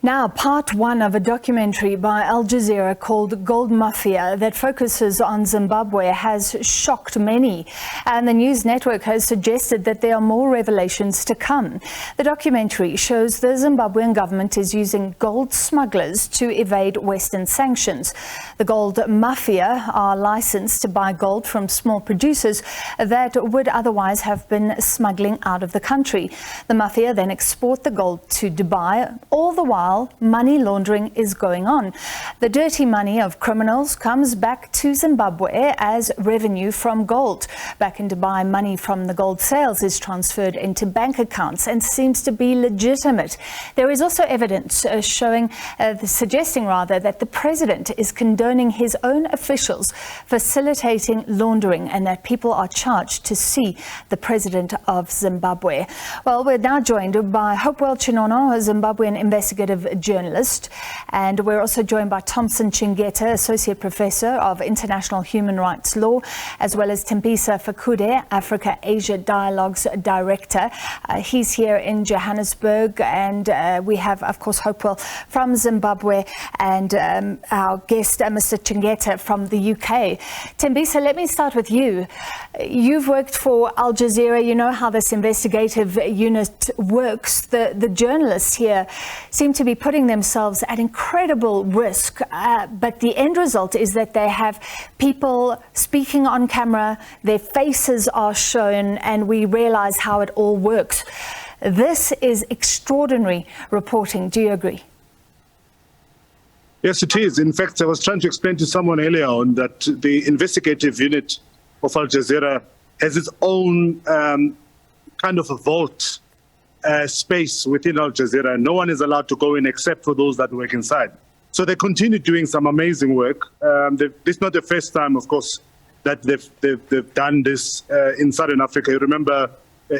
Now, part one of a documentary by Al Jazeera called Gold Mafia that focuses on Zimbabwe has shocked many, and the news network has suggested that there are more revelations to come. The documentary shows the Zimbabwean government is using gold smugglers to evade Western sanctions. The Gold Mafia are licensed to buy gold from small producers that would otherwise have been smuggling out of the country. The Mafia then export the gold to Dubai, all the while money laundering is going on. The dirty money of criminals comes back to Zimbabwe as revenue from gold. Back in Dubai, money from the gold sales is transferred into bank accounts and seems to be legitimate. There is also evidence suggesting that the president is condoning his own officials facilitating laundering and that people are charged to see the president of Zimbabwe. Well, we're now joined by Hopewell Chin'ono, a Zimbabwean investigative journalist, and we're also joined by Thompson Chengeta, Associate Professor of International Human Rights Law, as well as Thembisa Fakude, Africa Asia Dialogues Director. He's here in Johannesburg, and we have, of course, Hopewell from Zimbabwe and our guest, Mr. Chengeta from the UK. Thembisa, let me start with you. You've worked for Al Jazeera. You know how this investigative unit works. The journalists here seem to be putting themselves at incredible risk, but the end result is that they have people speaking on camera, their faces are shown, and we realize how it all works. This is extraordinary reporting. Do you agree? Yes, it is. In fact, I was trying to explain to someone earlier on that the investigative unit of Al Jazeera has its own kind of a vault space within Al Jazeera. No one is allowed to go in except for those that work inside. So they continue doing some amazing work. This is not the first time, of course, that they've done this in Southern Africa. You remember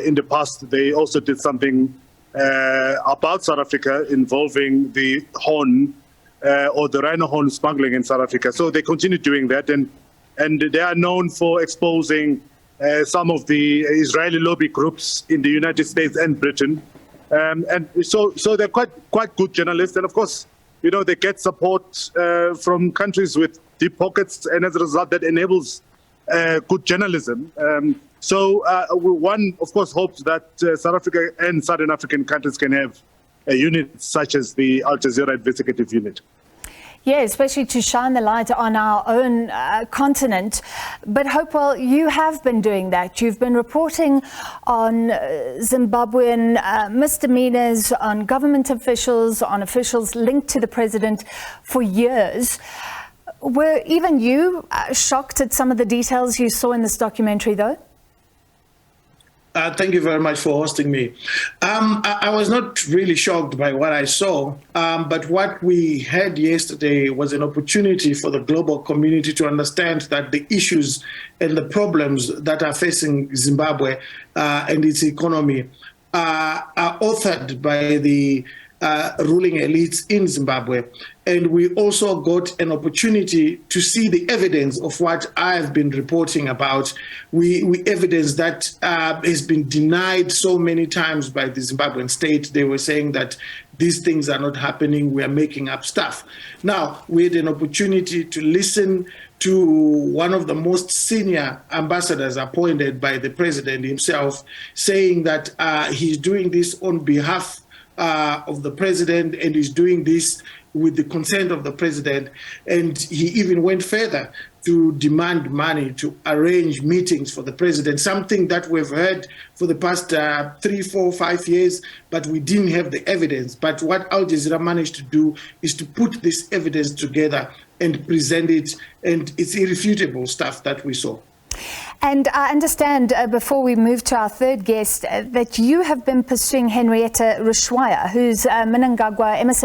in the past, they also did something about South Africa involving the horn or the rhino horn smuggling in South Africa. So they continue doing that, and they are known for exposing some of the Israeli lobby groups in the United States and Britain. And so they're quite good journalists. And of course, you know, they get support from countries with deep pockets, and as a result, that enables good journalism. So one, of course, hopes that South Africa and Southern African countries can have a unit such as the Al Jazeera Investigative Unit. Yeah, especially to shine the light on our own continent. But Hopewell, you have been doing that. You've been reporting on Zimbabwean misdemeanors, on government officials, on officials linked to the president for years. Were even you shocked at some of the details you saw in this documentary, though? Thank you very much for hosting me. I was not really shocked by what I saw, but what we had yesterday was an opportunity for the global community to understand that the issues and the problems that are facing Zimbabwe and its economy are authored by the ruling elites in Zimbabwe. And we also got an opportunity to see the evidence of what I've been reporting about. We evidence that has been denied so many times by the Zimbabwean state. They were saying that these things are not happening, we are making up stuff. Now, we had an opportunity to listen to one of the most senior ambassadors appointed by the president himself, saying that he's doing this on behalf of the president, and he's doing this with the consent of the president. And he even went further to demand money to arrange meetings for the president, something that we've heard for the past 3, 4, 5 years, but we didn't have the evidence. But what Al Jazeera managed to do is to put this evidence together and present it, and it's irrefutable stuff that we saw. And I understand, before we move to our third guest, that you have been pursuing Henrietta Rushwaya, who's Emerson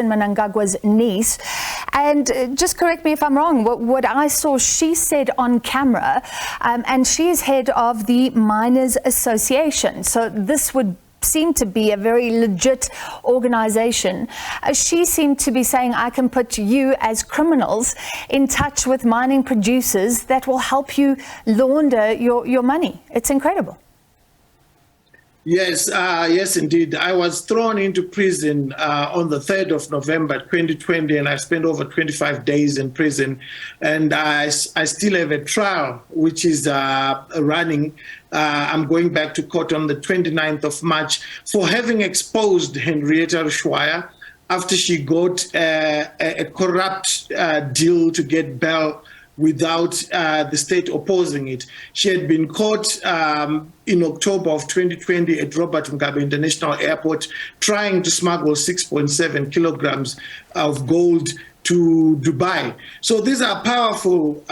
Mnangagwa's niece. And just correct me if I'm wrong, what I saw, she said on camera, and she is head of the Miners Association. So this would seem to be a very legit organization. She seemed to be saying, I can put you as criminals in touch with mining producers that will help you launder your money. It's incredible. Yes, yes, indeed. I was thrown into prison on the 3rd of November, 2020, and I spent over 25 days in prison. And I still have a trial, which is running. I'm going back to court on the 29th of March for having exposed Henrietta Rushwaya after she got a corrupt deal to get bail without the state opposing it. She had been caught in October of 2020 at Robert Mugabe International Airport trying to smuggle 6.7 kilograms of gold to Dubai. So these are powerful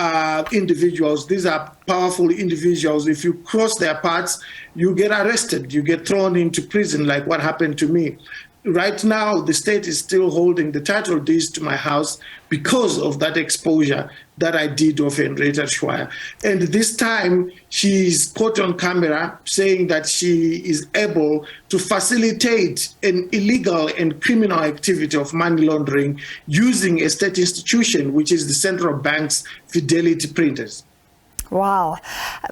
individuals. These are powerful individuals. If you cross their paths, you get arrested, you get thrown into prison like what happened to me. Right now, the state is still holding the title deeds to my house because of that exposure that I did of Henrietta Rushwaya. And this time, she's caught on camera saying that she is able to facilitate an illegal and criminal activity of money laundering using a state institution, which is the central bank's fidelity printers. Wow.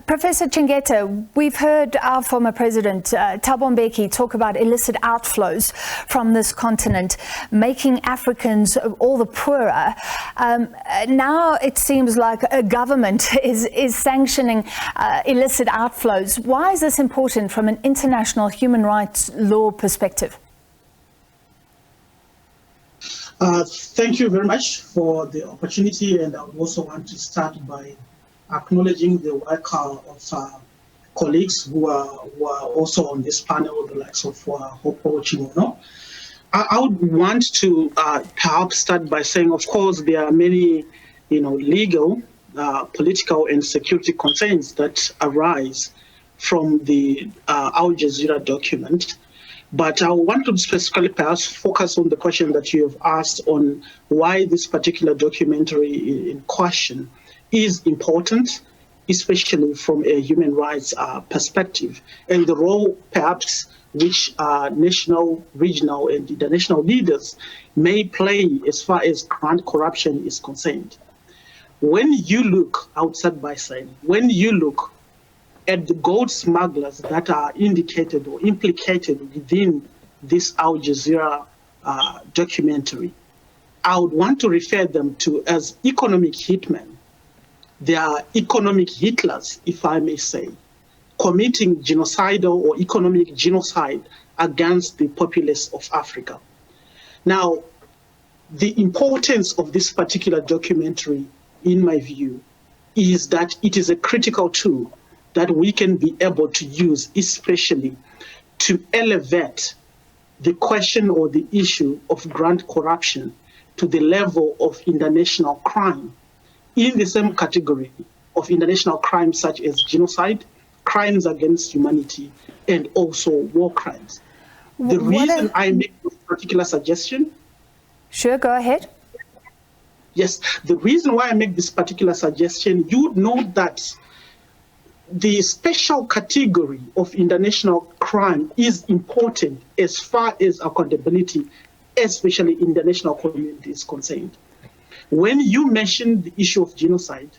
Professor Chengeta, we've heard our former president, Thabo Mbeki, talk about illicit outflows from this continent, making Africans all the poorer. Now it seems like a government is sanctioning illicit outflows. Why is this important from an international human rights law perspective? Thank you very much for the opportunity, and I would also want to start by acknowledging the work of colleagues who are also on this panel, the likes of Hopewell Chin'ono. I would want to perhaps start by saying, of course, there are many, legal, political, and security concerns that arise from the Al Jazeera document. But I want to specifically perhaps focus on the question that you have asked on why this particular documentary in question is important, especially from a human rights perspective, and the role perhaps which national, regional, and international leaders may play as far as grant corruption is concerned. When you look outside by side, when you look at the gold smugglers that are indicated or implicated within this Al Jazeera documentary, I would want to refer them to as economic hitmen. They are economic Hitlers, if I may say, committing genocidal or economic genocide against the populace of Africa. Now, the importance of this particular documentary, in my view, is that it is a critical tool that we can be able to use, especially to elevate the question or the issue of grant corruption to the level of international crime, in the same category of international crimes such as genocide, crimes against humanity, and also war crimes. The reason I make this particular suggestion... Sure, go ahead. Yes, the reason why I make this particular suggestion, you know that the special category of international crime is important as far as accountability, especially international community, is concerned. When you mention the issue of genocide,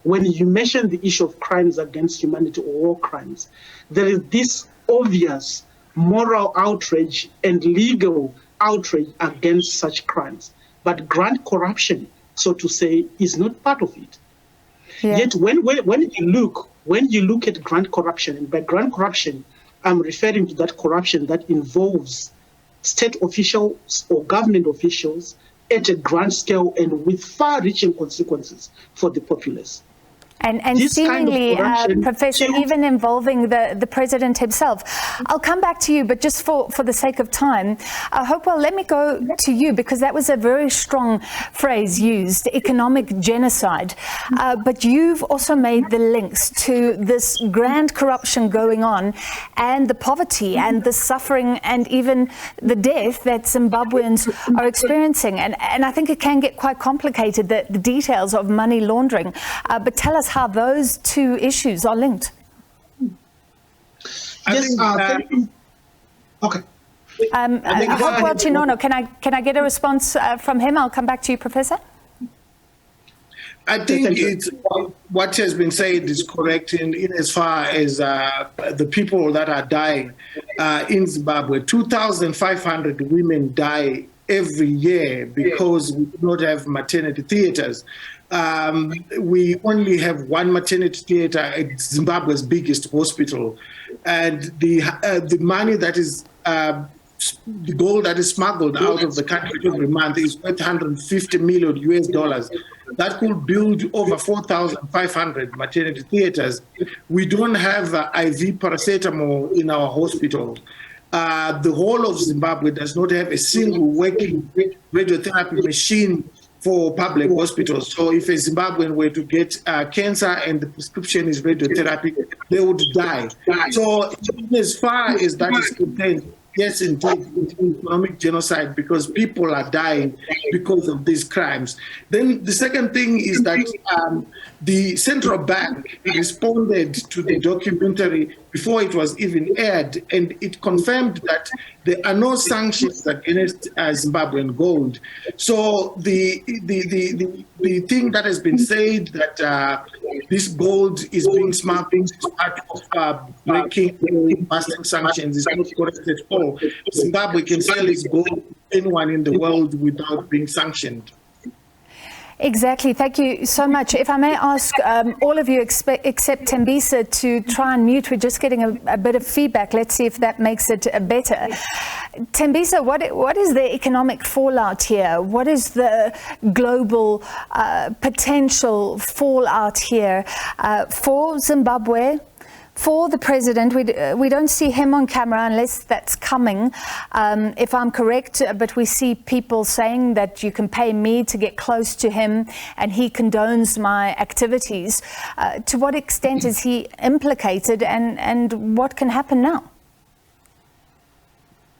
when you mention the issue of crimes against humanity or war crimes, there is this obvious moral outrage and legal outrage against such crimes. But grant corruption, so to say, is not part of it. Yeah. Yet when you look at grant corruption, and by grant corruption, I'm referring to that corruption that involves state officials or government officials at a grand scale and with far-reaching consequences for the populace. And seemingly, Professor, even involving the president himself. I'll come back to you, but just for the sake of time, Hopewell, let me go to you, because that was a very strong phrase used, economic genocide. But you've also made the links to this grand corruption going on and the poverty and the suffering and even the death that Zimbabweans are experiencing. And I think it can get quite complicated, the details of money laundering. But tell us how those two issues are linked. Yes, okay. Hopewell Chin'ono, can I get a response from him? I'll come back to you, Professor. I think it's what has been said is correct in as far as the people that are dying in Zimbabwe. 2,500 women die every year because we do not have maternity theaters. We only have one maternity theater at Zimbabwe's biggest hospital, and the money that is the gold that is smuggled out of the country every month is worth $150 million US. That could build over 4,500 maternity theaters. We don't have IV paracetamol in our hospitals. The whole of Zimbabwe does not have a single working radiotherapy machine for public hospitals. So if a Zimbabwean were to get cancer and the prescription is radiotherapy, they would die. So as far as that is concerned, yes, indeed, it's economic genocide because people are dying because of these crimes. Then the second thing is that the central bank responded to the documentary before it was even aired, and it confirmed that there are no sanctions against Zimbabwean gold. So the thing that has been said that this gold is being smuggled as part of breaking busting sanctions is not correct at all. Zimbabwe can sell its gold to anyone in the world without being sanctioned. Exactly. Thank you so much. If I may ask all of you except Thembisa to try and mute. We're just getting a bit of feedback. Let's see if that makes it better. Thembisa, what is the economic fallout here? What is the global potential fallout here for Zimbabwe? For the president, we don't see him on camera unless that's coming, if I'm correct, but we see people saying that you can pay me to get close to him and he condones my activities. To what extent is he implicated and what can happen now?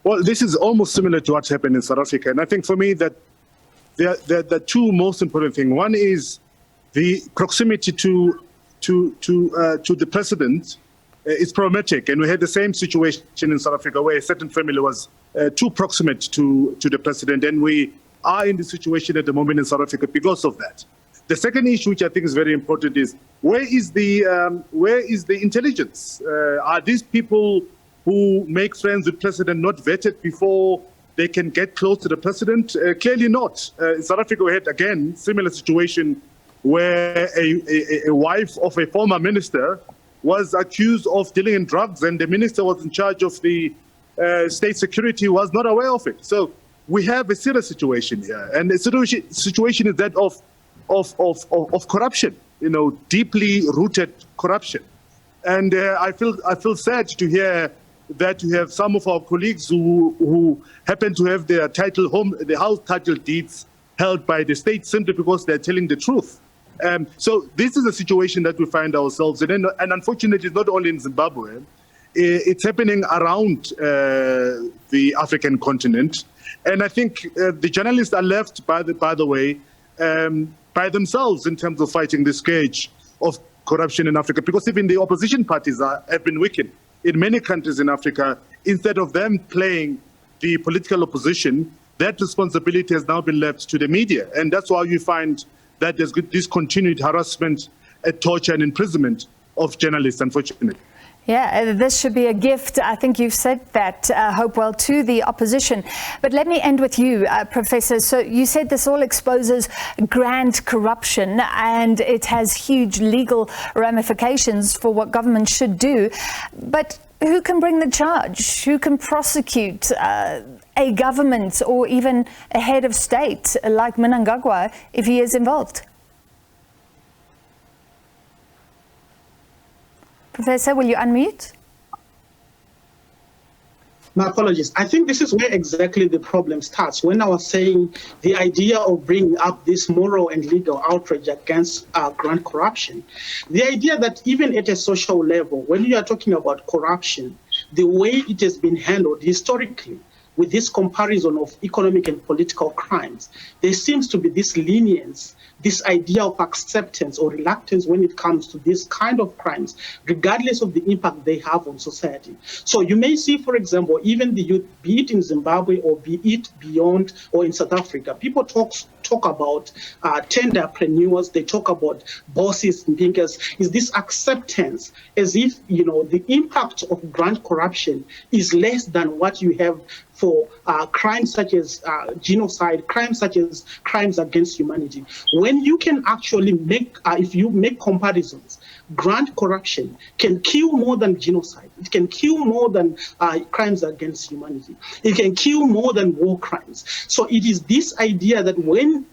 Well, this is almost similar to what's happened in South Africa. And I think for me that the two most important things. One is the proximity to the president. It's problematic, and we had the same situation in South Africa where a certain family was too proximate to the president, and we are in the situation at the moment in South Africa because of that. The second issue, which I think is very important, is where is the intelligence? Are these people who make friends with president not vetted before they can get close to the president? Clearly not. In South Africa, we had again similar situation where a wife of a former minister was accused of dealing in drugs, and the minister was in charge of the state security, was not aware of it. So we have a serious situation here, and the situation is that of corruption, deeply rooted corruption. And I feel sad to hear that you have some of our colleagues who happen to have their house title deeds held by the state simply because they're telling the truth. So this is a situation that we find ourselves in, and unfortunately, it's not only in Zimbabwe. It's happening around the African continent, and I think the journalists are left, by the way, by themselves in terms of fighting the scourge of corruption in Africa, because even the opposition parties have been weakened in many countries in Africa. Instead of them playing the political opposition, that responsibility has now been left to the media, and that's why you find that there's this continued harassment, torture and imprisonment of journalists, unfortunately. Yeah, this should be a gift. I think you've said that, Hopewell, to the opposition. But let me end with you, Professor. So you said this all exposes grand corruption and it has huge legal ramifications for what government should do. But who can bring the charge? Who can prosecute a government or even a head of state like Mnangagwa if he is involved? Professor, will you unmute? My apologies. I think this is where exactly the problem starts. When I was saying the idea of bringing up this moral and legal outrage against grand corruption, the idea that even at a social level, when you are talking about corruption, the way it has been handled historically, with this comparison of economic and political crimes, there seems to be this lenience, this idea of acceptance or reluctance when it comes to this kind of crimes, regardless of the impact they have on society. So you may see, for example, even the youth, be it in Zimbabwe or be it beyond or in South Africa, people talk about tenderpreneurs, they talk about bosses and thinkers. Is this acceptance as if, you know, the impact of grand corruption is less than what you have for crimes such as genocide, crimes such as crimes against humanity. When you can actually make, if you make comparisons, grand corruption can kill more than genocide. It can kill more than crimes against humanity. It can kill more than war crimes. So it is this idea that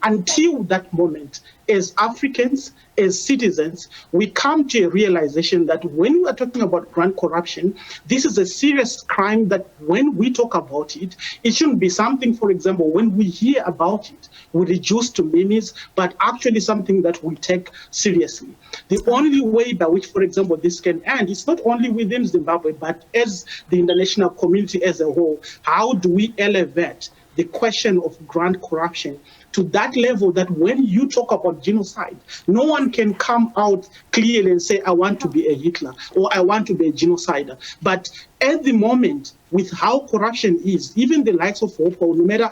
until that moment, as Africans, as citizens, we come to a realization that when we are talking about grand corruption, this is a serious crime that when we talk about it, it shouldn't be something, for example, when we hear about it, we reduce to memes, but actually something that we take seriously. The only way by which, for example, this can end, it's not only within Zimbabwe, but as the international community as a whole, how do we elevate the question of grand corruption to that level that when you talk about genocide, no one can come out clearly and say, I want to be a Hitler or I want to be a genocider. But at the moment, with how corruption is, even the likes of Hopewell, no matter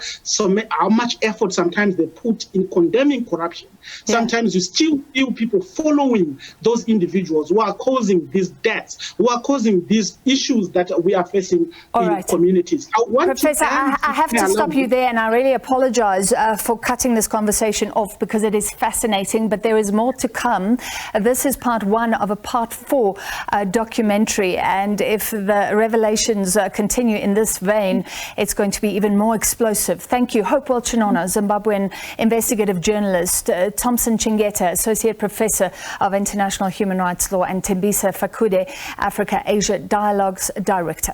how much effort sometimes they put in condemning corruption, sometimes you still feel people following those individuals who are causing these deaths, who are causing these issues that we are facing in communities. Professor, I have to stop you there, and I really apologize for cutting this conversation off because it is fascinating, but there is more to come. This is part 1 of a part 4 documentary, and if the revelations continue in this vein, it's going to be even more explosive. Thank you. Hopewell Chin'ono, Zimbabwean investigative journalist, Thompson Chengeta, Associate Professor of International Human Rights Law, and Thembisa Fakude, Africa Asia Dialogues Director.